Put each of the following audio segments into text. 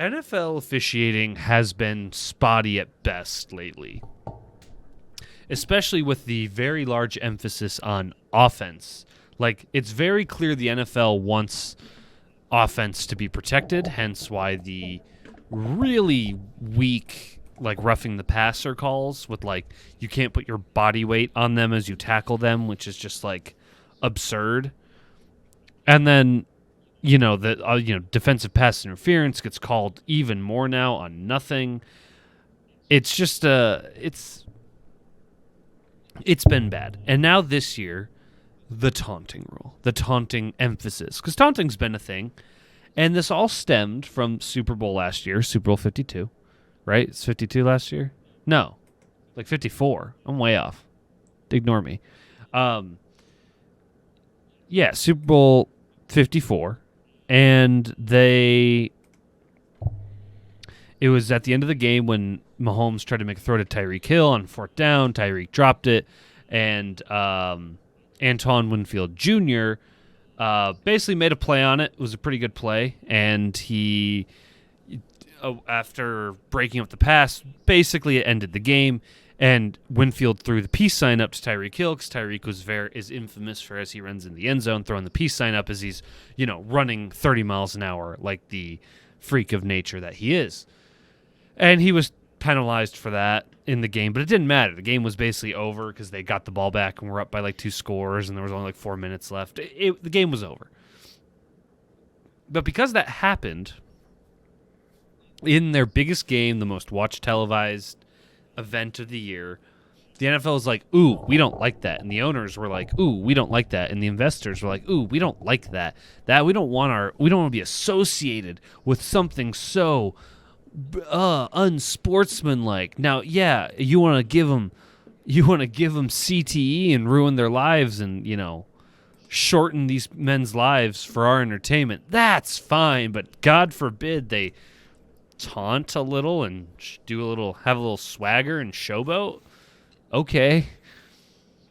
NFL officiating has been spotty at best lately, especially with the very large emphasis on offense. Like, it's very clear the NFL wants offense to be protected, hence why the really weak, like, roughing the passer calls with, like, you can't put your body weight on them as you tackle them, which is just, like, absurd. And then, defensive pass interference gets called even more now on nothing. It's just, it's been bad. And now this year, the taunting rule, the taunting emphasis, because taunting's been a thing, and this all stemmed from Super Bowl last year, Super Bowl 52, right? It's 52 last year? No, like 54. I'm way off. Ignore me. Yeah, Super Bowl 54, and it was at the end of the game when Mahomes tried to make a throw to Tyreek Hill on 4th down. Tyreek dropped it, and Antoine Winfield Jr. Basically made a play on it. It was a pretty good play, and he, after breaking up the pass, basically it ended the game, and Winfield threw the peace sign up to Tyreek Hill, because Tyreek is infamous for, as he runs in the end zone, throwing the peace sign up as he's, running 30 miles an hour like the freak of nature that he is. And he was penalized for that in the game, but it didn't matter. The game was basically over because they got the ball back and were up by like 2 scores, and there was only like 4 minutes left. The game was over. But because that happened in their biggest game, the most watched televised event of the year, the NFL was like, ooh, we don't like that. And the owners were like, ooh, we don't like that. And the investors were like, ooh, we don't like that. We don't want to be associated with something so unsportsmanlike. Now, yeah, you want to give them CTE and ruin their lives and, shorten these men's lives for our entertainment. That's fine, but God forbid they taunt a little and have a little swagger and showboat. Okay.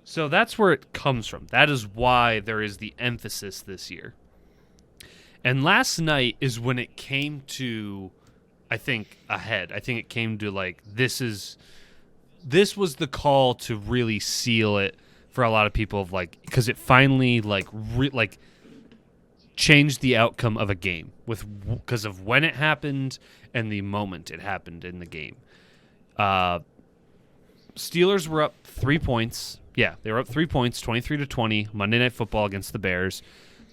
So that's where it comes from. That is why there is the emphasis this year. And last night is when it came to, I think it came to like, this was the call to really seal it for a lot of people, of like, because it finally changed the outcome of a game because of when it happened and the moment it happened in the game. Steelers were up 3 points. Yeah, they were up 3 points, 23-20, Monday Night Football against the Bears.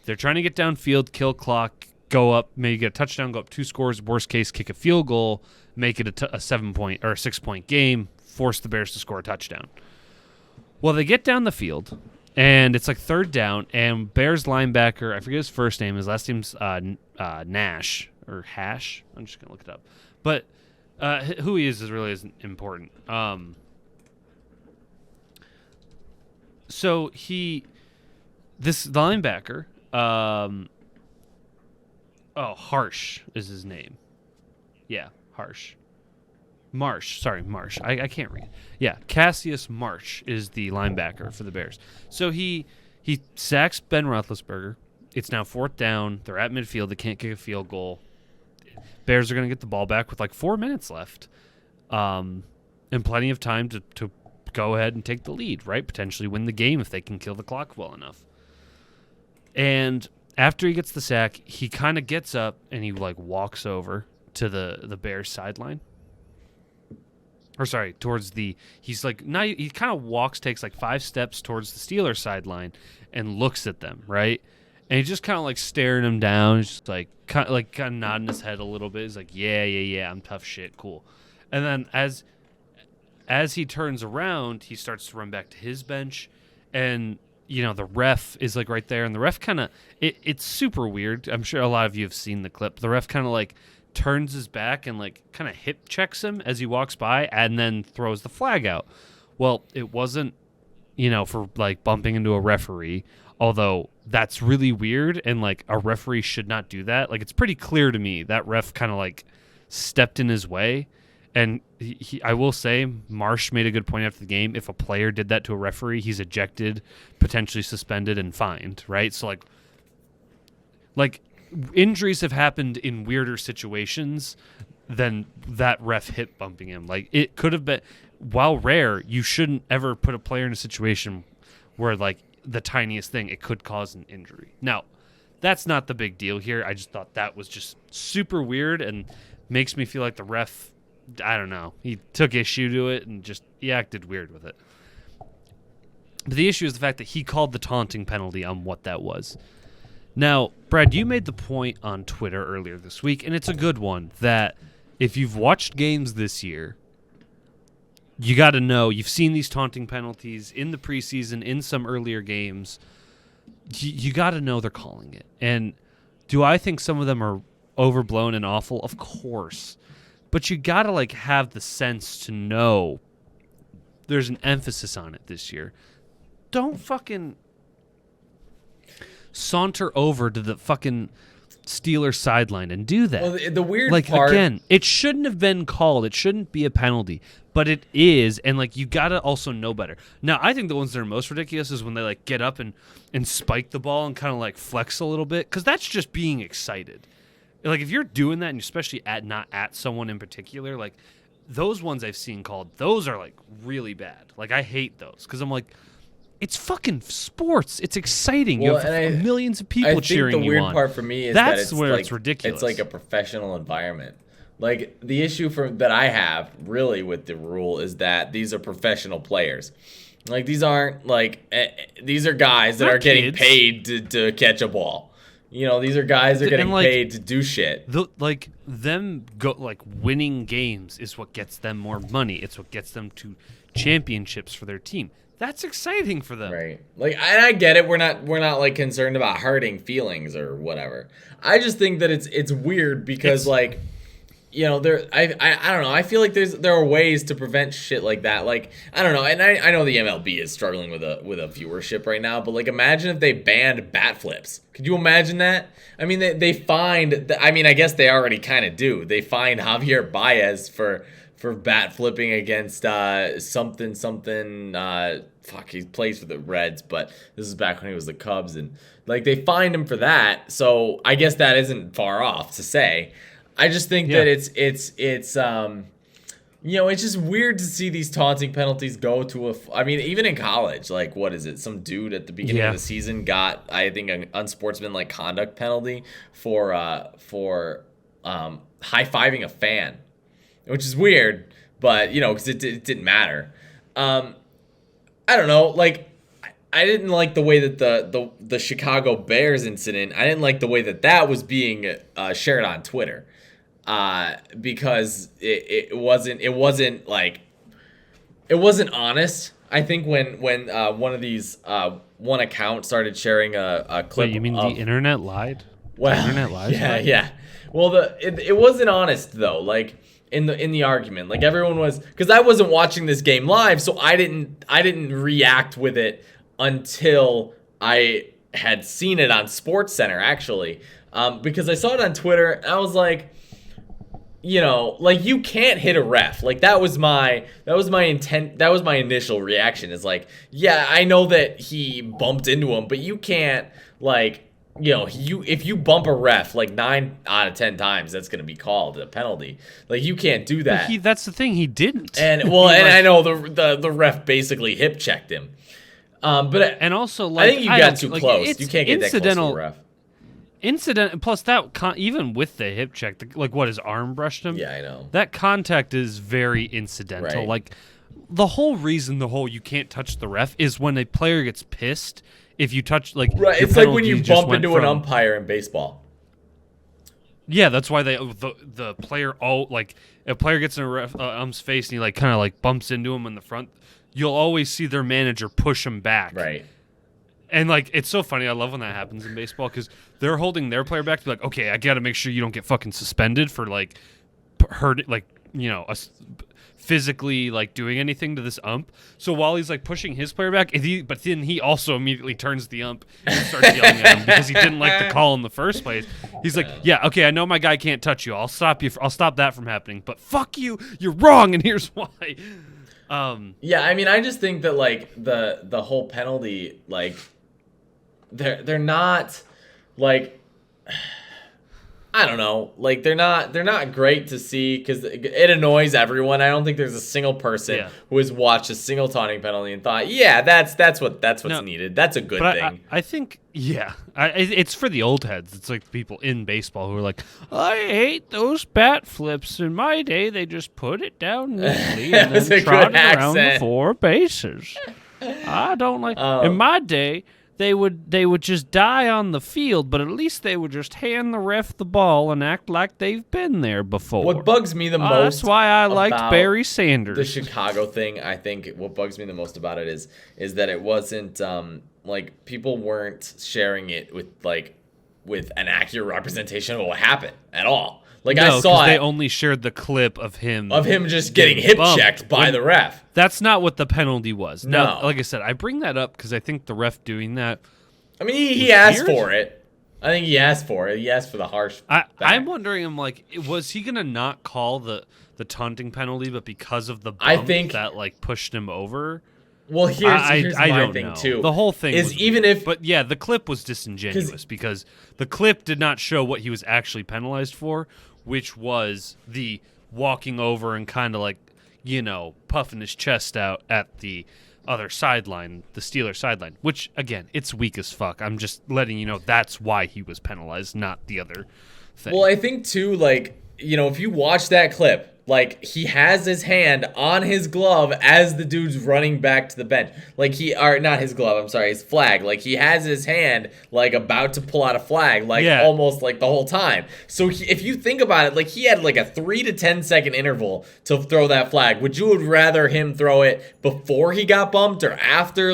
They're trying to get downfield, kill clock, go up, maybe get a touchdown, go up 2 scores, worst case, kick a field goal, make it a 7-point or a 6-point game, force the Bears to score a touchdown. Well, they get down the field, and it's like 3rd down, and Bears linebacker, I forget his first name, his last name's Nash, or Hash, I'm just going to look it up. But who he is really isn't important. So this linebacker, Harsh is his name. Yeah, Harsh. Marsh. I can't read. Yeah, Cassius Marsh is the linebacker for the Bears. So he sacks Ben Roethlisberger. It's now 4th down. They're at midfield. They can't kick a field goal. Bears are going to get the ball back with like 4 minutes left, and plenty of time to go ahead and take the lead, right? Potentially win the game if they can kill the clock well enough. And after he gets the sack, he kind of gets up and he like walks over to the Bears sideline. Or sorry, he kind of walks, takes like 5 steps towards the Steelers sideline and looks at them, right? And he's just kind of like staring them down. He's just like kind of nodding his head a little bit. He's like, yeah, I'm tough shit, cool. And then as he turns around, he starts to run back to his bench, and the ref is like right there, and the ref kind of it's super weird. I'm sure a lot of you have seen the clip. The ref kind of like turns his back and like kind of hip checks him as he walks by, and then throws the flag out. Well, it wasn't for like bumping into a referee, although that's really weird, and like a referee should not do that. Like, it's pretty clear to me that ref kind of like stepped in his way. And I will say, Marsh made a good point after the game. If a player did that to a referee, he's ejected, potentially suspended, and fined, right? So, like injuries have happened in weirder situations than that ref hip bumping him. Like, it could have been, while rare, you shouldn't ever put a player in a situation where, like, the tiniest thing, it could cause an injury. Now, that's not the big deal here. I just thought that was just super weird and makes me feel like the ref, I don't know, he took issue to it and just, he acted weird with it. But the issue is the fact that he called the taunting penalty on what that was. Now, Brad, you made the point on Twitter earlier this week, and it's a good one, that if you've watched games this year, you got to know, you've seen these taunting penalties in the preseason, in some earlier games, you got to know they're calling it. And do I think some of them are overblown and awful? Of course. But you got to, like, have the sense to know there's an emphasis on it this year. Don't fucking saunter over to the fucking Steelers sideline and do that. Well, the weird like, part... again, it shouldn't have been called. It shouldn't be a penalty. But it is, and, like, you got to also know better. Now, I think the ones that are most ridiculous is when they, like, get up and spike the ball and kind of, like, flex a little bit, because that's just being excited. Like, if you're doing that, and especially not at someone in particular, like, those ones I've seen called, those are, like, really bad. Like, I hate those, because I'm like, it's fucking sports. It's exciting. Well, you have millions of people cheering you on. The weird part for me is that's that it's where like, it's ridiculous. It's like a professional environment. Like, the issue that I have really with the rule is that these are professional players. Like, these aren't like these are guys that are getting paid to catch a ball. You know, these are guys that are getting paid to do shit. Winning games is what gets them more money. It's what gets them to championships for their team. That's exciting for them. Right. Like, and I get it. We're not like concerned about hurting feelings or whatever. I just think that it's weird because like, you know, I don't know. I feel like there are ways to prevent shit like that. Like, I don't know. And I know the MLB is struggling with a viewership right now, but like, imagine if they banned bat flips. Could you imagine that? I mean, they fined, I mean, I guess they already kind of do. They fined Javier Baez for bat flipping against something he plays for the Reds, but this is back when he was the Cubs, and like, they fined him for that. So I guess that isn't far off to say. I just think that it's you know, it's just weird to see these taunting penalties go to I mean, even in college, like, what is it? Some dude at the beginning of the season got, I think, an unsportsmanlike conduct penalty for high-fiving a fan, which is weird, but, you know, because it didn't matter. I don't know, like, I didn't like the way that the Chicago Bears incident, I didn't like the way that was being shared on Twitter. Because it wasn't honest. I think when one of these one account started sharing a clip. Wait, you mean the internet lied? Well, the internet lied. Yeah. Well, it wasn't honest though. Like, in the argument, like, everyone was, because I wasn't watching this game live, so I didn't react with it until I had seen it on SportsCenter actually, because I saw it on Twitter and I was like, you know, like, you can't hit a ref. Like, that was my intent. That was my initial reaction, is like, yeah, I know that he bumped into him, but you can't, like, you know, if you bump a ref, like, 9 out of 10 times, that's going to be called a penalty. Like, you can't do that. That's the thing, he didn't. And well, and I know the ref basically hip checked him. But and also, like, I think you got too close. You can't get that close to the ref. Plus that even with the hip check, like, what, his arm brushed him? Yeah, I know. That contact is very incidental. Right. Like, the whole reason you can't touch the ref is when a player gets pissed. If you touch, like, right, it's like when you bump into an umpire in baseball. Yeah, that's why the player, like, if a player gets in a ump's face and he, like, kind of, like, bumps into him in the front, you'll always see their manager push him back. Right. And, like, it's so funny. I love when that happens in baseball because they're holding their player back to be like, okay, I got to make sure you don't get fucking suspended for, like, hurt, like, you know, physically, like, doing anything to this ump. So while he's, like, pushing his player back, but then he also immediately turns the ump and starts yelling at him because he didn't like the call in the first place. He's like, yeah, okay, I know my guy can't touch you. I'll stop you. I'll stop that from happening. But fuck you. You're wrong, and here's why. Yeah, I mean, I just think that, like, the whole penalty, like, they're not, like, I don't know. Like they're not great to see because it annoys everyone. I don't think there's a single person who has watched a single taunting penalty and thought, yeah, that's what's needed. That's a good thing. I think it's for the old heads. It's like people in baseball who are like, I hate those bat flips. In my day, they just put it down neatly and then trot it around the 4 bases. I don't like. In my day, they would just die on the field, but at least they would just hand the ref the ball and act like they've been there before. What bugs me the most that's why I liked Barry Sanders. The Chicago thing, I think what bugs me the most about it is that it wasn't like people weren't sharing it with an accurate representation of what happened at all. Like I saw they only shared the clip of him just getting hip checked by the ref. That's not what the penalty was. No. Now, like I said, I bring that up because I think the ref doing that. I mean, he asked for it. I think he asked for it. He asked for the harsh. I'm wondering, was he gonna not call the taunting penalty, but because of the bump that pushed him over? Well, here's I my don't thing know. too. The whole thing is weird. But yeah, the clip was disingenuous because the clip did not show what he was actually penalized for, which was the walking over and kind of puffing his chest out at the other sideline, the Steelers sideline, which, again, it's weak as fuck. I'm just letting you know that's why he was penalized, not the other thing. Well, I think, too, if you watch that clip, he has his hand on his glove as the dude's running back to the bench. Not his glove, I'm sorry, his flag. He has his hand, about to pull out a flag, almost the whole time. So if you think about it, he had a 3 to 10 second interval to throw that flag. Would you rather him throw it before he got bumped or after?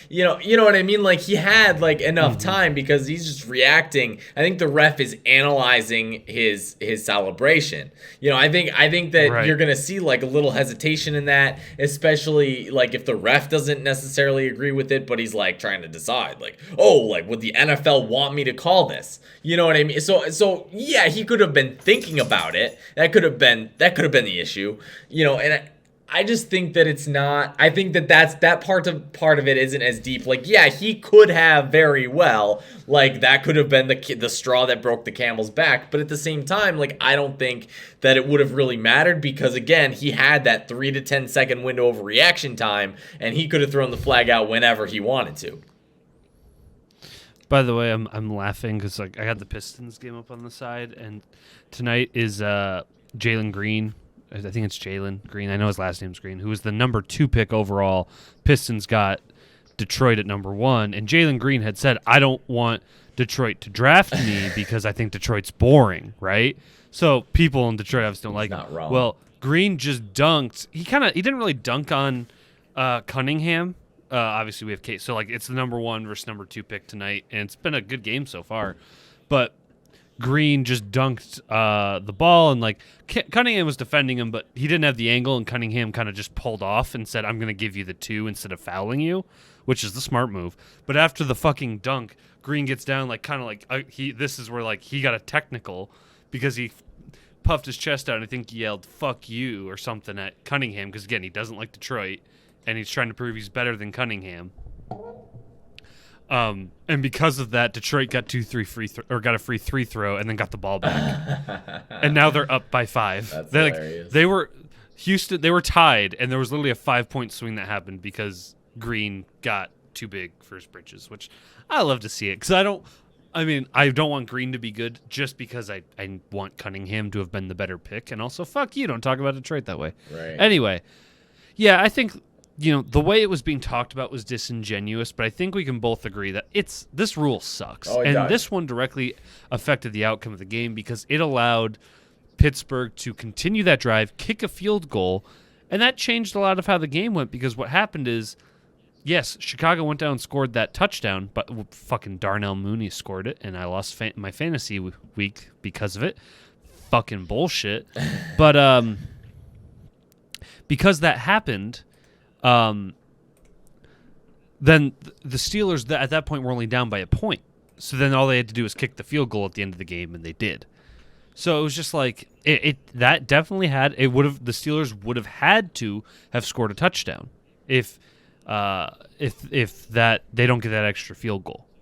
You know what I mean? He had, enough time because he's just reacting. I think the ref is analyzing his celebration. I think that you're going to see a little hesitation in that, especially if the ref doesn't necessarily agree with it, but he's trying to decide would the NFL want me to call this? You know what I mean? So yeah, he could have been thinking about it. That could have been the issue, and I just think that it's not. I think that part of it isn't as deep. Yeah, he could have very well, that could have been the straw that broke the camel's back. But at the same time, I don't think that it would have really mattered because, again, he had that 3 to 10 second window of reaction time, and he could have thrown the flag out whenever he wanted to. By the way, I'm laughing because I got the Pistons game up on the side, and tonight is Jalen Green. I think it's Jalen Green. I know his last name's Green, who was the number 2 pick overall. Pistons got Detroit at number 1, and Jalen Green had said, I don't want Detroit to draft me because I think Detroit's boring, right? So people in Detroit obviously don't like him. Not wrong. Well, Green just dunked. He didn't really dunk on Cunningham. Obviously, we have Kate. So, it's the number 1 versus number 2 pick tonight, and it's been a good game so far. But Green just dunked the ball, and Cunningham was defending him, but he didn't have the angle, and Cunningham kind of just pulled off and said, I'm going to give you the 2 instead of fouling you, which is the smart move. But after the fucking dunk, Green gets down this is where he got a technical because he puffed his chest out, and I think he yelled fuck you or something at Cunningham because, again, he doesn't like Detroit, and he's trying to prove he's better than Cunningham. And because of that, Detroit got got a free 3 throw and then got the ball back. And now they're up by 5. That's hilarious. They were tied, and there was literally a 5-point swing that happened because Green got too big for his britches, which I love to see it because I don't want Green to be good just because I want Cunningham to have been the better pick, and also fuck you, don't talk about Detroit that way. Right. Anyway, yeah, I think the way it was being talked about was disingenuous, but I think we can both agree that this rule sucks. Oh, and this one directly affected the outcome of the game because it allowed Pittsburgh to continue that drive, kick a field goal, and that changed a lot of how the game went because what happened is, yes, Chicago went down and scored that touchdown, but fucking Darnell Mooney scored it, and I lost my fantasy week because of it. Fucking bullshit. But because that happened... then the Steelers at that point were only down by a point. So then all they had to do was kick the field goal at the end of the game, and they did. So it was just that definitely the Steelers would have had to have scored a touchdown if that they don't get that extra field goal.